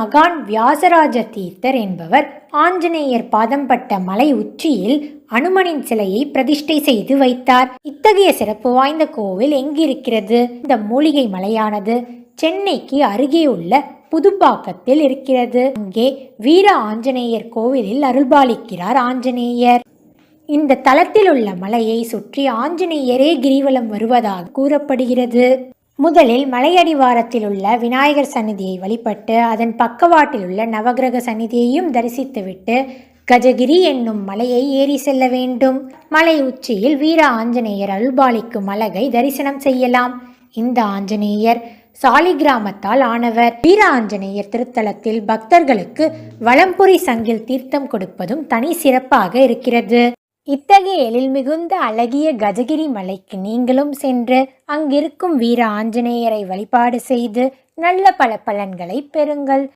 மகான் வியாசராஜ தீர்த்தர் என்பவர் ஆஞ்சநேயர் பாதம் பட்ட மலை உச்சியில் அனுமனின் சிலையை பிரதிஷ்டை செய்து வைத்தார். இத்தகைய சிறப்பு வாய்ந்த கோவில் எங்கிருக்கிறது? இந்த மூலிகை மலையானது சென்னைக்கு அருகே உள்ள புதுப்பாக்கத்தில் இருக்கிறது. அங்கே வீர ஆஞ்சநேயர் கோவிலில் அருள்பாலிக்கிறார் ஆஞ்சநேயர். இந்த தலத்தில் உள்ள மலையை சுற்றி ஆஞ்சநேயரே கிரிவலம் வருவதாக கூறப்படுகிறது. முதலில் மலையடிவாரத்தில் உள்ள விநாயகர் சந்நிதியை வழிபட்டு அதன் பக்கவாட்டில் உள்ள நவகிரக சந்நிதியையும் தரிசித்துவிட்டு கஜகிரி என்னும் மலையை ஏறி செல்ல வேண்டும். மலை உச்சியில் வீர ஆஞ்சநேயர் அருள்பாலிக்கும் அழகை தரிசனம் செய்யலாம். இந்த ஆஞ்சநேயர் சாலிகிராமத்தால் ஆனவர். வீர ஆஞ்சநேயர் திருத்தலத்தில் பக்தர்களுக்கு வலம்புரி சங்கில் தீர்த்தம் கொடுப்பதும் தனி சிறப்பாக இருக்கிறது. இத்தகைய எழில் மிகுந்த அழகிய கஜகிரி மலைக்கு நீங்களும் சென்று அங்கிருக்கும் வீர ஆஞ்சநேயரை வழிபாடு செய்து நல்ல பல பலன்களை பெறுங்கள்.